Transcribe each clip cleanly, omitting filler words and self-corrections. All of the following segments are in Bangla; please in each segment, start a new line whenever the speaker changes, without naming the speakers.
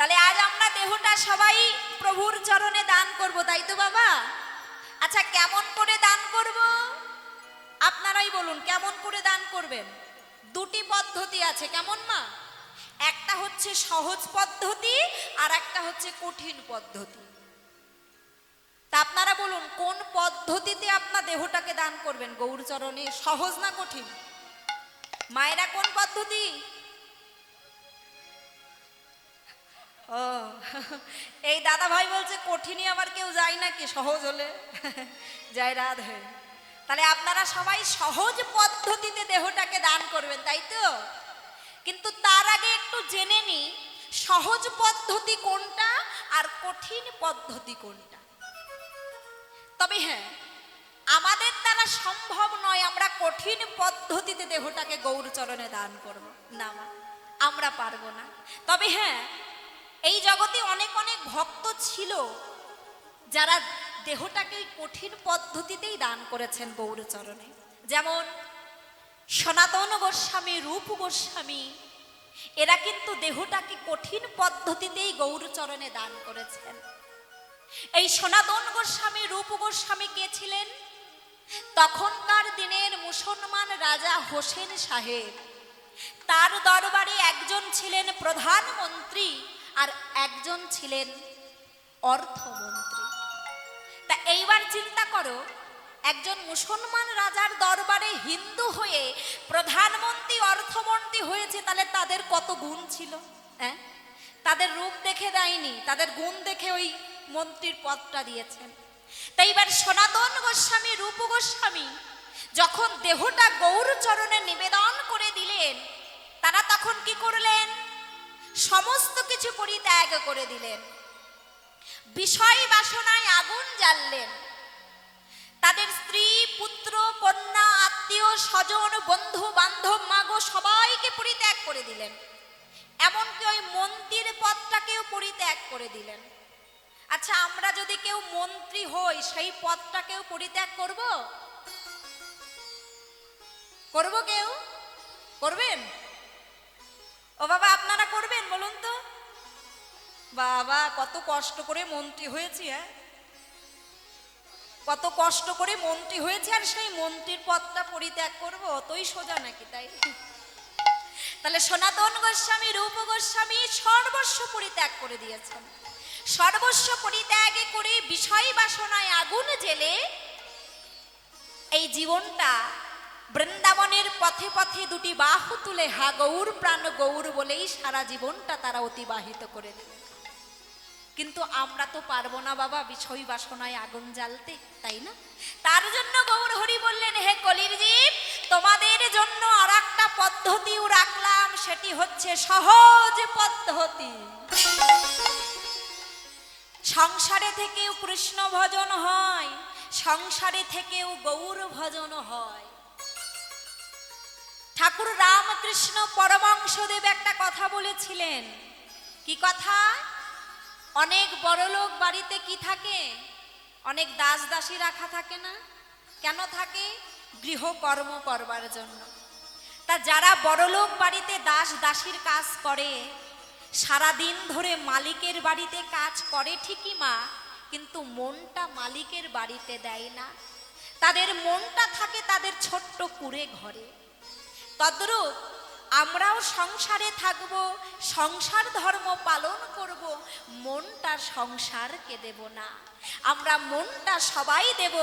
তাহলে আজ আমরা দেহটা সবাই প্রভুর চরণে দান করব, তাই তো বাবা? আচ্ছা, কেমন করে দান করব আপনারাই বলুন, কেমন করে দান করবেন? দুটি পদ্ধতি আছে, কেমন মা? একটা হচ্ছে সহজ পদ্ধতি আর একটা হচ্ছে কঠিন পদ্ধতি। তা আপনারা বলুন, কোন পদ্ধতিতে আপনার দেহটাকে দান করবেন গৌর চরণে? সহজ না কঠিন? মায়েরা কোন পদ্ধতি? ও, এই দাদা ভাই বলছে কঠিনই আবার কেউ যায় নাকি সহজ হলে? জয় রাধে। তাহলে আপনারা সবাই সহজ পদ্ধতিতে দেহটাকে দান করবেন, তাই তো? কিন্তু তার আগে একটু জেনে নি সহজ পদ্ধতি কোনটা আর কঠিন পদ্ধতি কোনটা। তবে হ্যাঁ, আমাদের দ্বারা সম্ভব নয় আমরা কঠিন পদ্ধতিতে দেহটাকে গৌর চরণে দান করব, না মা, আমরা পারবো না। তবে হ্যাঁ, এই জগতে অনেক অনেক ভক্ত ছিল যারা দেহটাকে কঠিন পদ্ধতিতেই দান করেছেন গৌর চরণে। যেমন সনাতন গোস্বামী, রূপ গোস্বামী, এরা কিন্তু দেহটাকে কঠিন পদ্ধতিতেই গৌর চরণে দান করেছেন। এই সনাতন গোস্বামী, রূপ গোস্বামী কে ছিলেন? তখনকার দিনের মুসলমান রাজা হোসেন সাহেব, তার দরবারে একজন ছিলেন প্রধানমন্ত্রী আর একজন ছিলেন অর্থমন্ত্রী। তা এইবার চিন্তা করো, একজন মুসলমান রাজার দরবারে হিন্দু হয়ে প্রধানমন্ত্রী অর্থমন্ত্রী হয়েছে, তাহলে তাদের কত গুণ ছিল। হ্যাঁ, তাদের রূপ দেখে দেয়নি, তাদের গুণ দেখে ওই মন্ত্রীর পদটা দিয়েছেন। তাই এবার সনাতন গোস্বামী, রূপ গোস্বামী যখন দেহটা গৌর চরণে নিবেদন করে দিলেন, তারা তখন কি করলেন? সমস্ত কিছু পরিত্যাগ করে দিলেন, বিষয় বাসনায় আগুন জ্বাললেন, তাদের স্ত্রী, পুত্র, কন্যা, আত্মীয় স্বজন, বন্ধু বান্ধব, মাগো সবাইকে পরিত্যাগ করে দিলেন। এমনকি ওই মন্ত্রীর পদটাকেও পরিত্যাগ করে দিলেন। আচ্ছা, আমরা যদি কেউ মন্ত্রী হই, সেই পদটাকেও পরিত্যাগ করব? করব? কেউ করবেন? ও বাবা, আপনারা করবেন বলুন তো? বাবা, কত কষ্ট করে মন্ত্রী হয়েছি, হ্যাঁ, কত কষ্ট করে মন্ত্রী হয়েছে, আর সেই মন্ত্রীর পদটা পরিত্যাগ করব? অতই সোজা নাকি? তাই তাহলে সনাতন গোস্বামী, রূপ গোস্বামী সর্বস্ব পরিত্যাগ করে দিয়েছেন। সর্বস্ব পরিত্যাগ করে বিষয় বাসনায় আগুন জেলে এই জীবনটা বৃন্দাবনের পথে পথে দুটি বাহু তুলে হা গৌর প্রাণ গৌর বলেই সারা জীবনটা তারা অতিবাহিত করে দিলেন। কিন্তু আমরা তো পারবো না বাবা বিষয় বাসনায় আগুন জ্বালতে, তাই না? তার জন্য গৌর হরি বললেন, হে কলির জীব, তোমাদের জন্য আর একটা পদ্ধতিও রাখলাম, সেটি হচ্ছে সহজ পদ্ধতি। সংসারে থেকেও কৃষ্ণ ভজন হয়, সংসারে থেকেও গৌর ভজন হয়। ঠাকুর রামকৃষ্ণ পরমহংসদেব একটা কথা বলেছিলেন। কি কথা? অনেক বড়লোক বাড়িতে কি থাকে? অনেক দাস দাসী রাখা থাকে না? কেন থাকে? গৃহকর্ম করবার জন্য। তা যারা বড়লোক বাড়িতে দাস দাসীর কাজ করে, সারাদিন ধরে মালিকের বাড়িতে কাজ করে ঠিকই মা, কিন্তু মনটা মালিকের বাড়িতে দেয় না, তাদের মনটা থাকে তাদের ছোট্ট কুঁড়ে ঘরে। তদ্রূপ আমরাও সংসারে থাকব, সংসার ধর্ম পালন করব, মনটা সংসারকে দেব না, আমরা মনটা সবাই দেব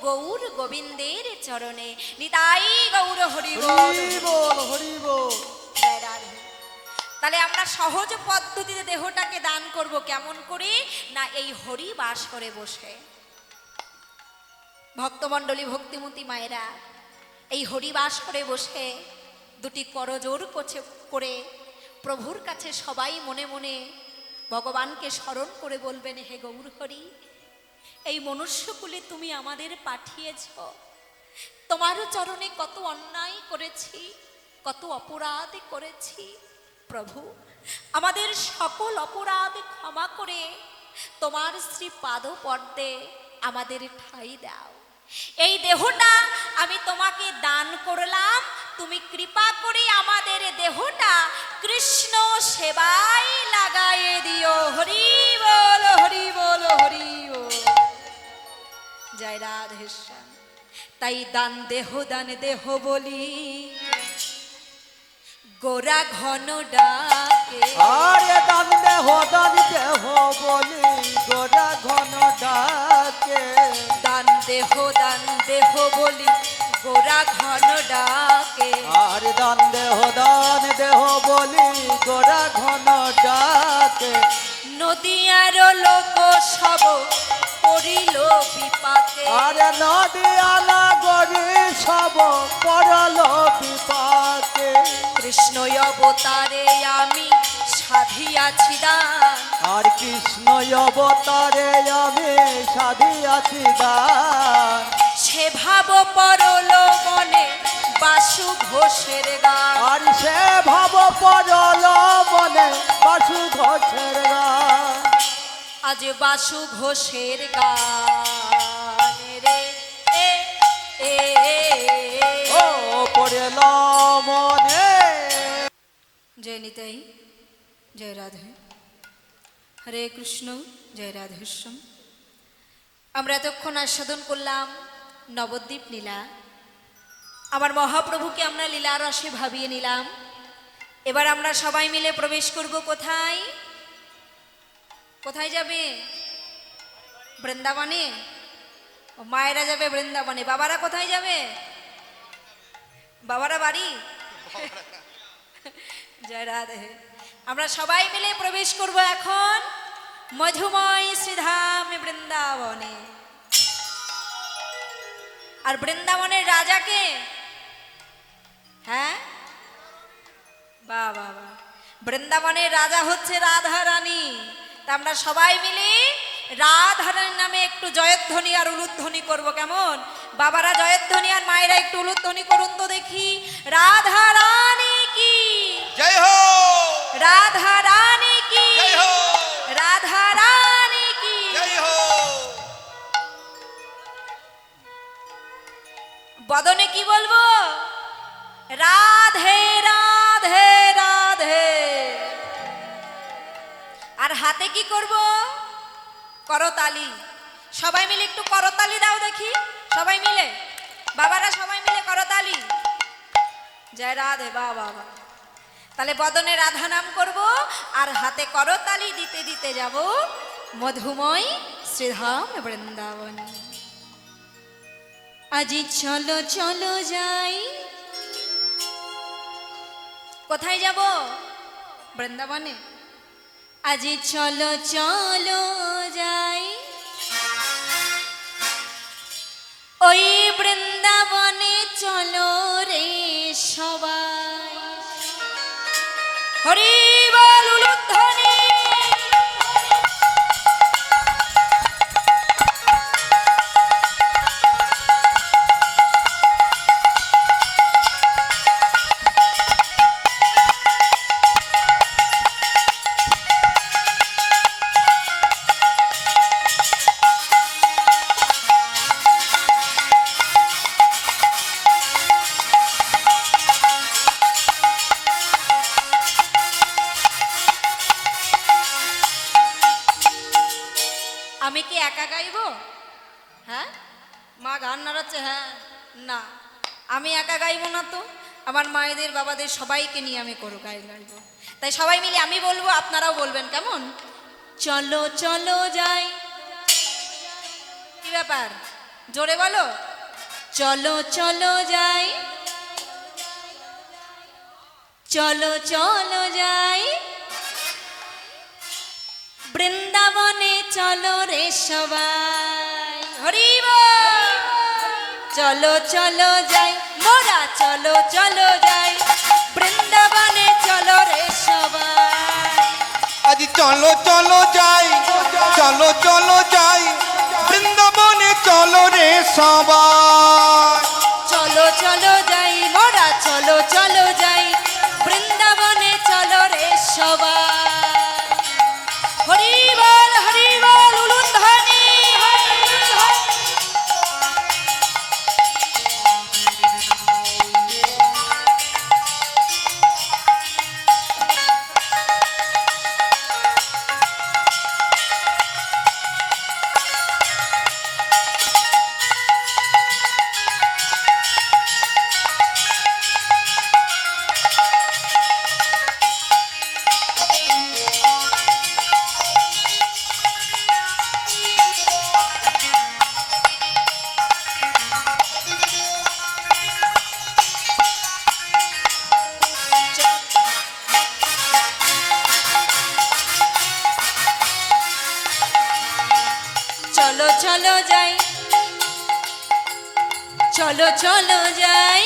গৌর গোবিন্দের চরণে। নিতাই গৌর হরি বল, হরি বল। তাহলে আমরা সহজ পদ্ধতিতে দেহটাকে দান করব, কেমন করে? না, এই হরি বাস করে বসে। ভক্তমণ্ডলী, ভক্তিমতী মায়েরা, এই হরি বাস করে বসে দুটি করজোড় করে প্রভুর কাছে সবাই মনে মনে ভগবানকে স্মরণ করে বলবেন, হে গৌর হরি, এই মনুষ্যকুলে তুমি আমাদের পাঠিয়েছ, তোমার চরণে কত অন্যায় করেছি, কত অপরাধ করেছি। প্রভু, আমাদের সকল অপরাধ ক্ষমা করে তোমার শ্রী পাদপদ্মে আমাদের ঠাঁই দাও। এই দেহটা আমি তোমাকে দান করলাম, তুমি কৃপা করে আমাদের দেহটা কৃষ্ণ সেবায় লাগায়ে দিও। জয় রাধেশ্যাম। তাই দান দেহ বলি গোরা ঘন ডাকে।
আরে দান দেহ বলি গোরা ঘন ডাকে।
দান দেহ বলি গোরা ঘন ডাকে।
আরে দান দেহ বলি গোরা ঘন ডাকে।
নদীয়ার লোক সব পড়িল বিপাকে।
আরে নদিয়ালা গরি সব পড়ল বিপাকে।
কৃষ্ণ অবতারে আমি সাধিয়াছি দান।
আর কৃষ্ণ অবতারে আমি সাধিয়াছি দান।
সে ভাব পরল মনে বাসু ঘোষের গান।
আর সে ভাব পড়ল মনে বাসু ঘোষের গান।
আজ বাসু ঘোষের গান রে এ এ
ও পড়ল মনে।
জয় নিতাই, জয় রাধে, হরে কৃষ্ণ, জয় রাধেশ্যাম। আমরা এতক্ষণ আস্বাদন করলাম নবদ্বীপ লীলা। আমার মহাপ্রভুকে আমরা লীলা রসে ভাবিয়ে নিলাম। এবার আমরা সবাই মিলে প্রবেশ করব কোথায়? কোথায় যাবে? বৃন্দাবনে। ও মায়েরা যাবে বৃন্দাবনে, বাবারা কোথায় যাবে? বাবারা বাড়ি। জয় রাধে। আমরা সবাই মিলে প্রবেশ করব এখন মধুময় শ্রীধাম বৃন্দাবনে। আর বৃন্দাবনের রাজাকে, হ্যাঁ বাহ বাহ বাহ, বৃন্দাবনের রাজা হচ্ছে রাধা রানী। তা আমরা সবাই মিলে রাধা রানীর নামে একটু জয়ধ্বনি আর উলুধ্বনি করব, কেমন? বাবারা জয়ধ্বনি আর মায়েরা একটু উলুধ্বনি করুন তো দেখি। রাধা রানী কি
জয় হো,
রাধা রানী কি
জয় হো,
রাধা রানী কি।
জয় হো।
বদনে কি বলবো? রাধে রাধে রাধে। আর হাতে কি করব? করতালি। সবাই মিলে একটু করতালি দাও দেখি, সবাই মিলে, বাবারা সবাই মিলে করতালি। জয় রাধে, বাহ বাবা। তাহলে বদনে রাধা নাম করব আর হাতে করতালি দিতে দিতে যাব মধুময় শ্রীধাম বৃন্দাবন। আজি চলো চলো যাই। কোথায় যাব? বৃন্দাবনে। আজি চলো চলো যাই ওই বৃন্দাবনে, চলো রে সবাই। হরি বল উলুধ্বনি। আমি কি একা গাইব? হ্যাঁ, মা গান নাড়াচ্ছে। হ্যাঁ, না, আমি একা গাইব না তো, আমার মায়েদের বাবাদের সবাইকে নিয়ে আমি করো গাইব। তাই সবাই মিলে আমি বলবো, আপনারাও বলবেন, কেমন? চলো চলো যাই। কি ব্যাপার, জোরে বলো। চলো চলো যাই, চলো চলো যাই বৃন্দাবনে, চলো রে সবাই। হরি বল। চলো চলো যাই মোরা, চলো চলো যাই বৃন্দাবনে, চলো রে সবাই।
আজি চলো চলো যাই, চলো চলো যাই বৃন্দাবনে, চলো রে সবাই।
চলো চলো যাই মোরা, চলো চলো যাই বৃন্দাবনে, চলো রে সবাই। হরি বল, হরি বল, উলুধ্বনি। চলো চলো যাই, চলো চলো যাই,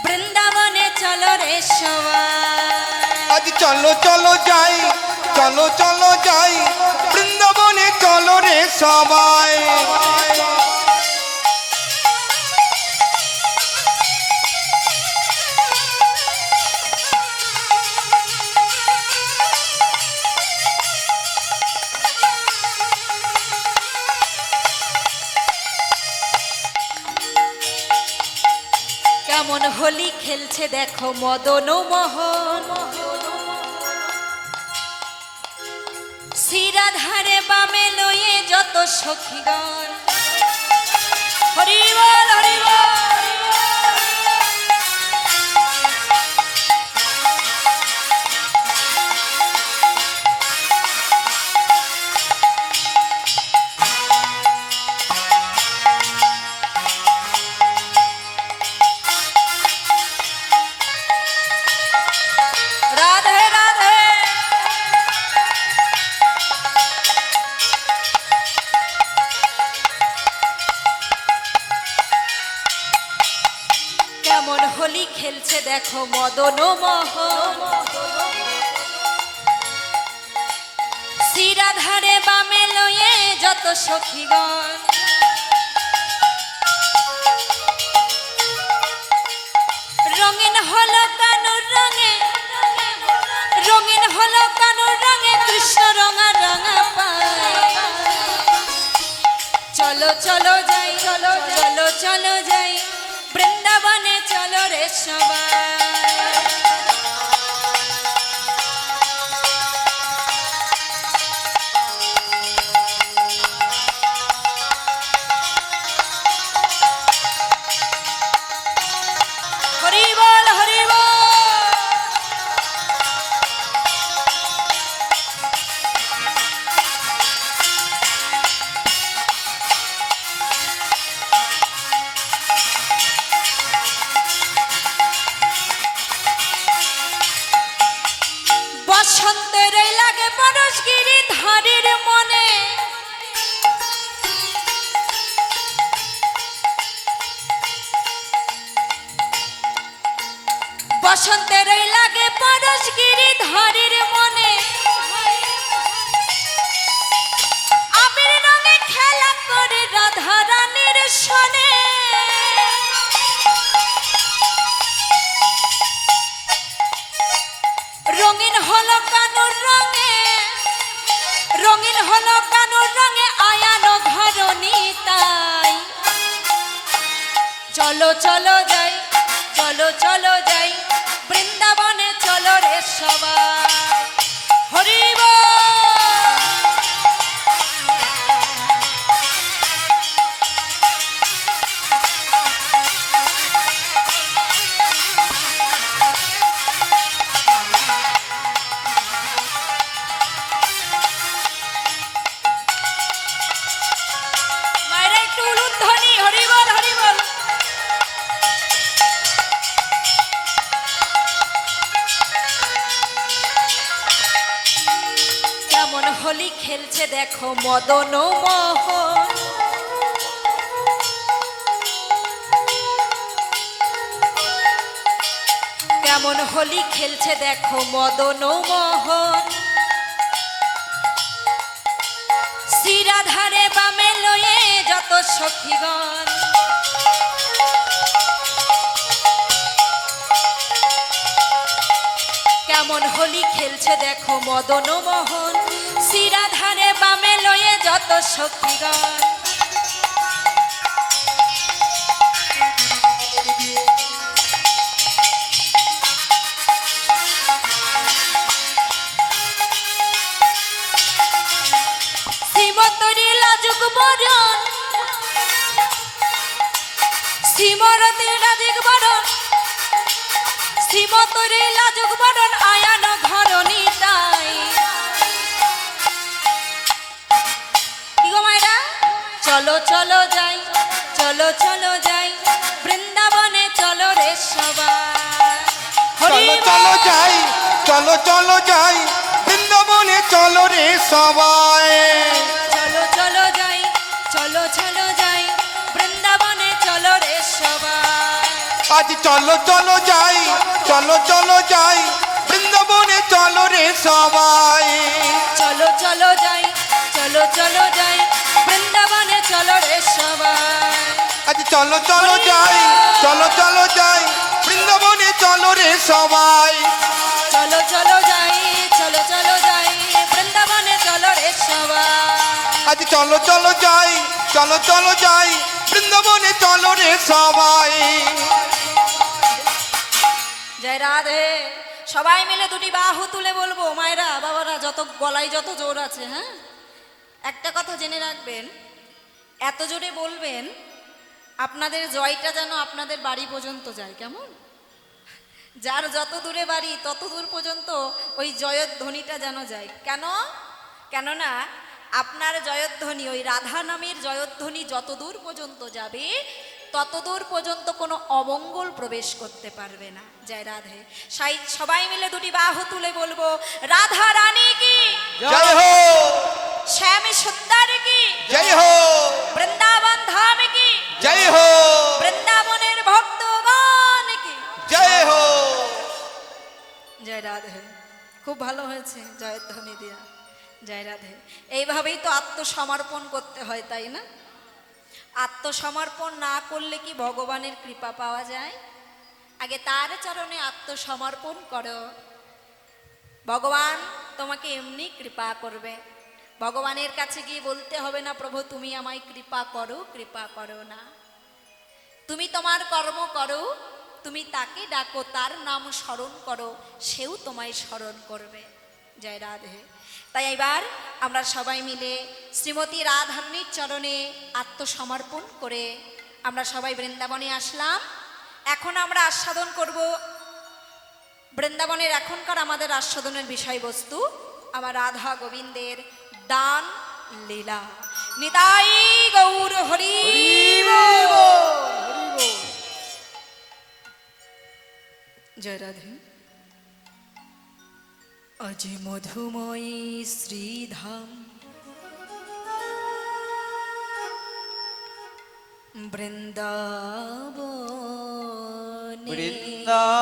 বৃন্দাবনে চলো রে সবাই।
আজ চলো চলো যাই, চলো চলো যাই, বৃন্দাবনে চলো রে সবাই।
কেমন হোলি খেলছে দেখো মদন মোহন, শিরাধারে বামে লয়ে যত সখীগণ, হরি বল হরি বল। রাধে রাধে। কেমন হোলি খেলছে দেখো মদন মোহন, শিরাধারে বামে লয়ে যত সখীগণ, রঙিন হলো কানুর রঙে, রঙিন হলো কানুর রঙে, কৃষ্ণ রঙা রঙা পায়। চলো চলো যাই, চলো চলো চলো যাই, বৃন্দাবনে চলো রে সবাই। হরি বল হরি বল। বসন্তের এই লাগে পরশগিরি ধারীর মনে, বসন্তের এই লাগে পরশগিরি ধারীর মনে, আবির রঙে খেলা করে রাধা রানীর সনে। রঙিন হলো কানুর রঙে, রঙিন হলো কানুর রঙে, আয়ানো ঘরণী তাই। চলো চলো যাই, চলো চলো যাই, বৃন্দাবনে চলো রে সবাই। হরি বল। মায়েরা একটু উলুধ্বনি, হরি বল হরি বল। কেমন হোলি খেলছে দেখো মদন মোহন, কেমন হোলি খেলছে দেখো মদন মোহন, শিরাধারে বামে লয়ে যত সখীগণ, কেমন হোলি খেলছে দেখো মদন মোহন, শিরাধারে বামে লয়ে যত সখীগণ। শ্রীমতরী লাজুক বরণ, শ্রীমরতী লাজুক বরণ, শ্রীমতরী লাজুক বরণ, আয়ানো ঘরণী তাই। কি গো মায়েরা, চলো চলো যাই, চলো চলো যাই, বৃন্দাবনে চলো রে সবাই। হরি
চলো চলো
বল।
যাই, চলো চলো যাই, বৃন্দাবনে চলো রে সবাই।
চলো
আজ চলো চলো যাই, চলো চলো যাই, বৃন্দাবনে চলো রে সবাই।
চলো চলো যাই, চলো চলো যাই, বৃন্দাবনে চলো রে সবাই।
আজ চলো চলো যাই, চলো চলো যাই, বৃন্দাবনে চলো রে সবাই।
চলো চলো যাই, চলো চলো যাই, বৃন্দাবনে চলো রে সবাই।
আজ চলো চলো যাই, চলো চলো যাই, বৃন্দাবনে চলো রে সবাই।
জয় রাধে। সবাই মিলে দুটি বাহু তুলে বলবো, মায়েরা বাবারা যত গলায় যত জোর আছে। হ্যাঁ, একটা কথা জেনে রাখবেন, এত জোরে বলবেন আপনাদের জয়টা যেন আপনাদের বাড়ি পর্যন্ত যায়। কেমন? যার যত দূরে বাড়ি তত দূর পর্যন্ত ওই জয়ধ্বনিটা যেন যায়। কেন? কেননা আপনার জয়ধ্বনি, ওই রাধা নামের জয়ধ্বনি যত দূর পর্যন্ত যাবে তত দূর পর্যন্ত কোনো অমঙ্গল প্রবেশ করতে পারবে না। জয় রাধে। সবাই মিলে দুটি বাহু তুলে বলবো, রাধা রানী কি
জয় হো,
শ্যাম সুন্দর কি
জয় হো,
বৃন্দাবন ধাম কি
জয় হো,
বৃন্দাবনের ভক্তগণ কি
জয় হো।
জয় রাধে। খুব ভালো হয়েছে জয়ধ্বনি দিয়া। জয় রাধে। এইভাবেই তো আত্মসমর্পণ করতে হয়, তাই না? আত্মসমর্পণ না করলে কি ভগবানের কৃপা পাওয়া যায়? আগে তার চরণে আত্মসমর্পণ করো, ভগবান তোমাকে এমনি কৃপা করবে। ভগবানের কাছে গিয়ে বলতে হবে না, প্রভু তুমি আমায় কৃপা করো না। তুমি তোমার কর্ম করো, তুমি তাকে ডাকো, তার নাম স্মরণ করো, সেও তোমায় স্মরণ করবে। জয় রাধে। তাই এবার আমরা সবাই মিলে শ্রীমতী রাধারানীর চরণে আত্মসমর্পণ করে আমরা সবাই বৃন্দাবনে আসলাম। এখন আমরা আস্বাদন করব বৃন্দাবনের এখনকার আমাদের আস্বাদনের বিষয়বস্তু আমার রাধা গোবিন্দের দান লীলা। নিতাই গৌর হরি বল। জয় রাধে। আজি মধুময়ী শ্রীধাম বৃন্দাবনে,
বৃন্দাবনে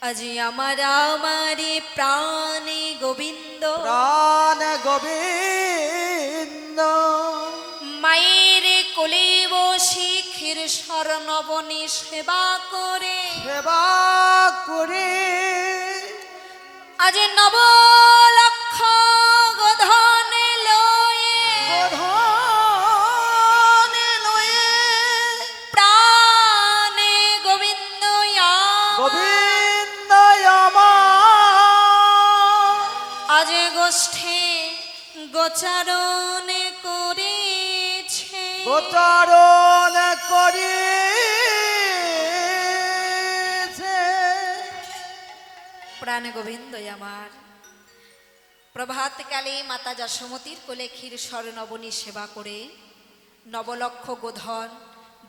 আজি আমারে প্রাণে গোবিন্দ,
প্রাণ গোবিন্দ
মায়ের কোলে বসে ক্ষীর স্বর্ণবনে সেবা করে,
সেবা করে
আজ নব লক্ষ গোধন লয়ে,
গোধন লয়ে
প্রাণে গোবিন্দ
গোবিন্দ আমার
আজ গোষ্ঠে গোচারণ করেছে,
গোচারণ করেছে।
প্রাণ গোবিন্দ আমার। প্রভাতকালে মাতা যশোমতীর কোলে ক্ষীর স্বর্ণবনী সেবা করে নবলক্ষ গোধন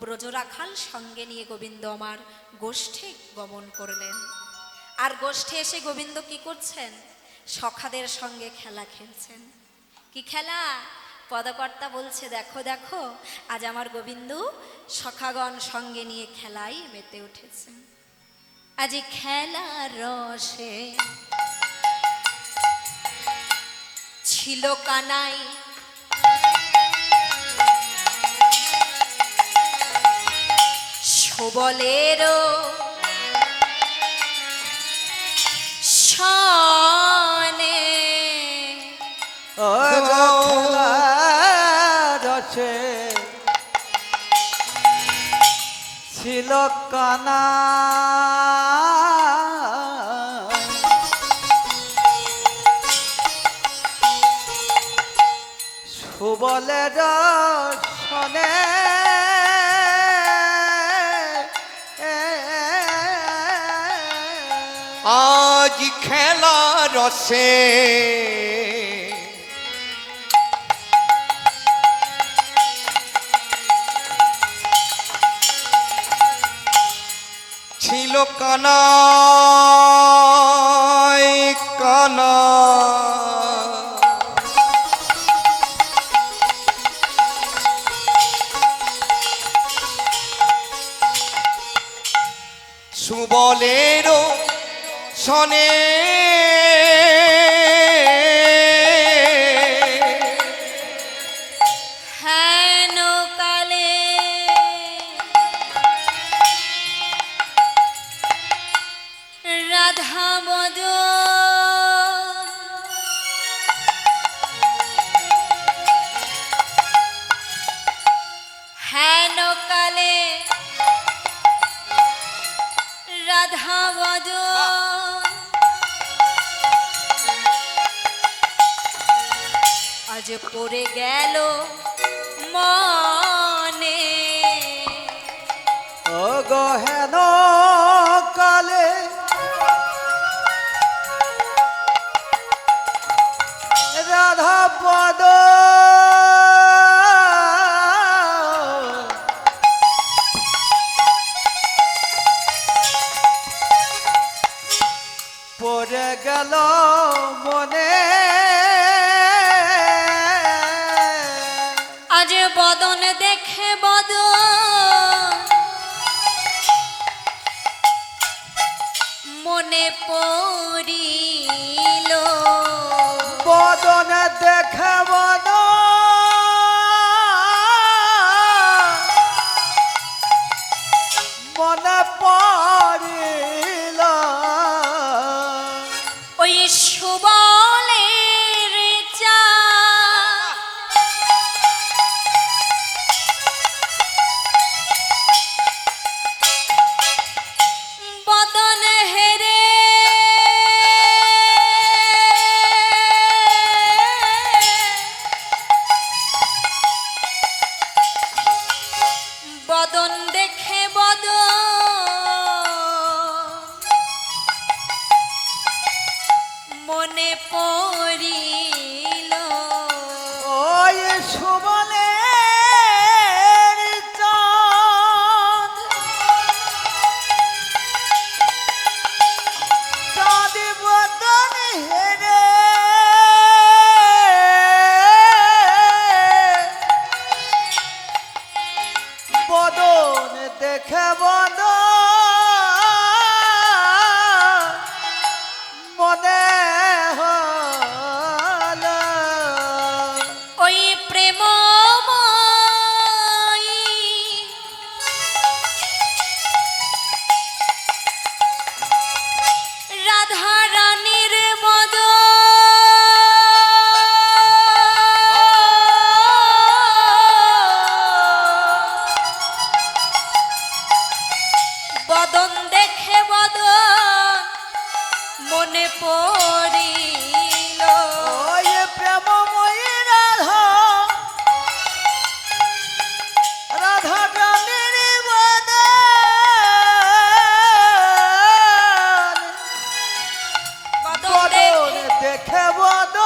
ব্রজরাখাল সঙ্গে নিয়ে গোবিন্দ আমার গোষ্ঠে গমন করলেন। আর গোষ্ঠে এসে গোবিন্দ কি করছেন? সখাদের সঙ্গে খেলা খেলছেন। কি খেলা? পদকর্তা বলছে, দেখো দেখো আজ আমার গোবিন্দ সখাগণ সঙ্গে নিয়ে খেলাই মেতে উঠেছে। আজি খেলার রসে ছিল কানাই, সবলেরও সনে,
রসে ছিল কানা সুবলের সনে
আজ খেলা রসে ছিল কানাই কানা, সুবলেরও শনে
হেন কালে রাধা বদন হেন কালে রাধা বদন আজ পড়ে গেল মনে
ও গহেন কালে রাধা পদ পড়ে গেল মনে
আজ বদন দেখে বদন মনে পড়িল
বদন দেখে বদ মনে পড়িল
ওই সুবলের চা বদন হেরে বদন দেখে মনে পড়িল
ওই সুবলের চাঁদ চাঁদ বদন হেরে বদন দেখে বদন মনে হল
ওই প্রেমময়ী রাধা রানীর বদন দেখে বদন মনে পড়িল
ওই প্রেমময়ী রাধা রাধা রানীর
বদন
বদন
দেখে
দেখে বদন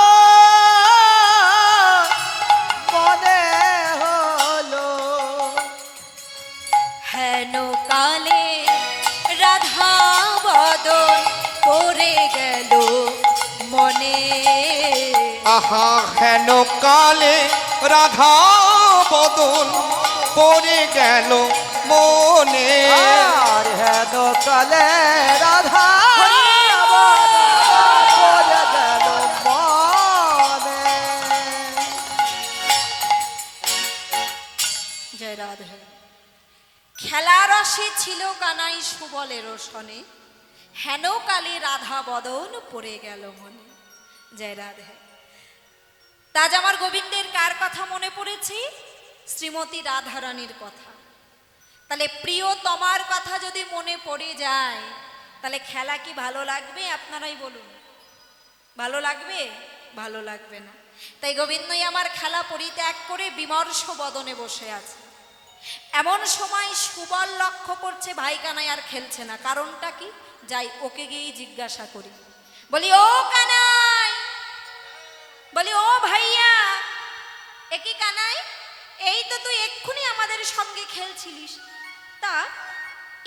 মনে হলো
হেন কালে রাধা বদন পড়ে গেল মনে
আহা হেন কালে রাধা বদন পড়ে গেল মনে
আর হেন কালে রাধা পড়ে গেল মনে
জয় রাধে খেলা রসে ছিল কানাই সুবলের শনে হেন কালে রাধা বদন পড়ে গেল মনে জয় রাধে তাজ আমার গোবিন্দের কার কথা মনে পড়েছে শ্রীমতী রাধারানীর কথা তাহলে প্রিয় তোমার কথা যদি মনে পড়ে যায় তাহলে খেলা কি ভালো লাগবে আপনারাই বলুন ভালো লাগবে ভালো লাগবে না তাই গোবিন্দই আমার খেলা পরিত্যাগ করে বিমর্ষ বদনে বসে আছে এমন সময় সুবল লক্ষ্য করছে ভাই কানাই আর খেলছে না কারণটা কি যাই ওকে গিয়ে জিজ্ঞাসা করি বলি ও কানাই বলি ও ভাইয়া একি কানাই এই তো তুই এক্ষুনি আমাদের সঙ্গে খেলছিলিস তা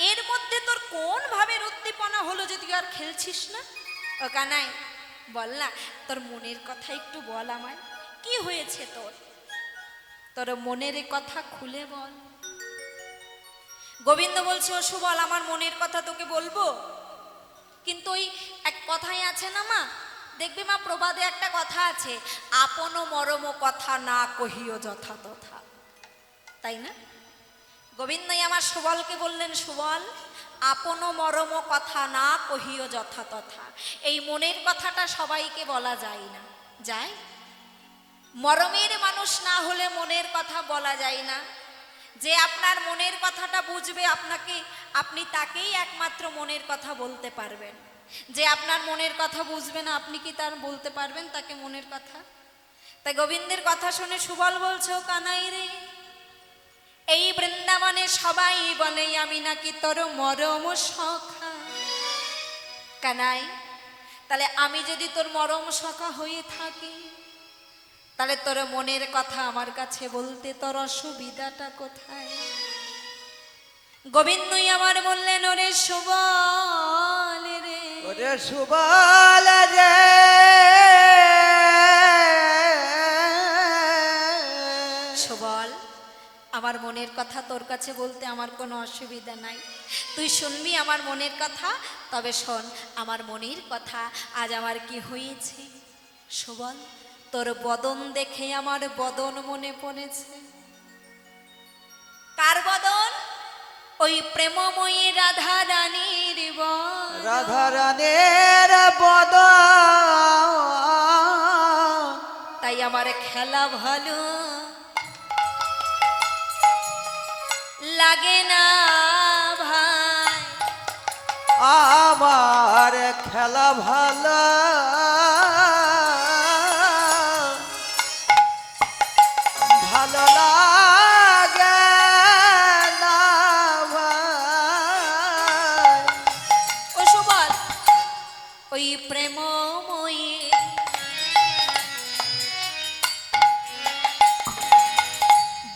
এর মধ্যে তোর কোন ভাবের উদ্দীপনা হলো যে তুই আর খেলছিস না ও কানাই বল না তোর মনের কথা একটু বল আমায় কি হয়েছে তোর তোর মনের কথা খুলে বল গোবিন্দ বলছে ও সুবল আমার মনের কথা তোকে বলবো, কিন্তু ওই এক কথাই আছে না মা, দেখবি মা প্রবাদে একটা কথা আছে, আপন মরম কথা না কহিও যথা তথা, তাই না? গোবিন্দই আমার সুবলকে বললেন, সুবল আপন মরম কথা না কহিও যথা তথা। এই মনের কথাটা সবাইকে বলা যায় না, যায়? মরমের মানুষ না হলে মনের কথা বলা যায় না। যে আপনার মনের কথাটা বুঝবে আপনাকে, আপনি তাকেই একমাত্র মনের কথা বলতে পারবেন। যে আপনার মনের কথা বুঝবে না, আপনি কি তার বলতে পারবেন তাকে মনের কথা? তাই গোবিন্দের কথা শুনে সুবল বলছো, কানাই রে এই বৃন্দাবনে সবাই বলে আমি নাকি তোর মরম সখা। কানাই, তাহলে আমি যদি তোর মরম সখা হয়ে থাকি, তাহলে তোর মনের কথা আমার কাছে বলতে তোর অসুবিধাটা কোথায়? গোবিন্দই আমার বললেন, ওরে সুবল রে,
ওরে সুবল রে,
সুবল আমার মনের কথা তোর কাছে বলতে আমার কোনো অসুবিধা নাই, তুই শুনবি আমার মনের কথা। তবে শোন আমার মনের কথা, আজ আমার কি হয়েছে সুবল, তোর বদন দেখে আমার বদন মনে পড়েছে। কার বদন? ওই প্রেমময়ী রাধা রানীর বদন।
রাধা রানীর বদন,
তাই আমার খেলা ভালো লাগে না ভাই,
আমার খেলা ভালো ভালো লাগে না ভাই।
ও সুবল ওই প্রেমময়ী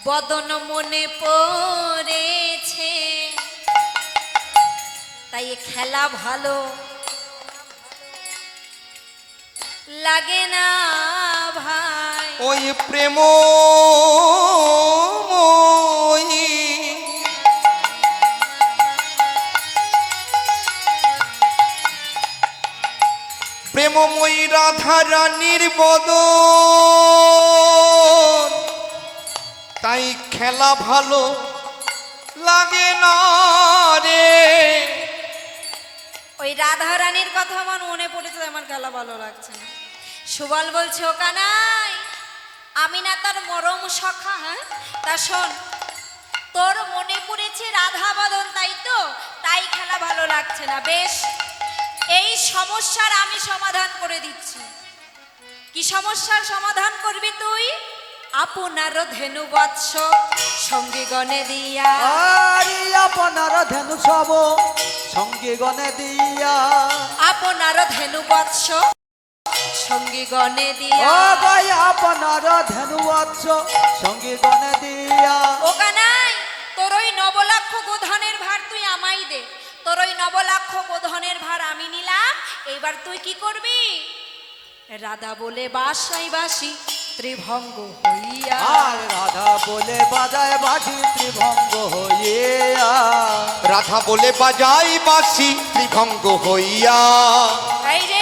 বদন মনে পড়েছে, তাই খেলা ভালো লাগে না ভাই।
ওই প্রেম প্রেমময়ী রাধা রানীর বদন, তাই খেলা ভালো লাগে না রে।
ওই রাধা রানীর কথা আমার মনে পড়েছে, আমার খেলা ভালো লাগছে না। সুবল বলছে, ও কানাই আমি না তার মরম সখা? হ্যাঁ, তা শোন তোর মনে পড়েছে রাধা বদন, তাই তো, তাই খেলা ভালো লাগছে না। বেশ, এই সমস্যার আমি সমাধান করে দিচ্ছি। কি সমস্যার সমাধান করবি তুই? আপনার ধেনু বৎস সঙ্গী গণে দিয়া,
আরে আপনার ধেনু সব সঙ্গে গনে দিয়া,
আপনার ধেনু বৎস সঙ্গী গণে দিয়া।
ও ভাই আপনার ধেনু বৎস সঙ্গে গনে দিয়া।
ও কানাই তোর ওই 9 লক্ষ গোধনের ভার তুই আমাই দে, তোর ওই 9 লক্ষ গোধনের ভার আমি নিলাম। এবার তুই কি করবি? রাধা বলে বাসাই বাসি ত্রিভঙ্গ হইয়া,
আর রাধা বলে বাজায় বাঁশি ত্রিভঙ্গ হইয়া,
রাধা বলে বাজাই বাঁশি ত্রিভঙ্গ হইয়া।
এই যে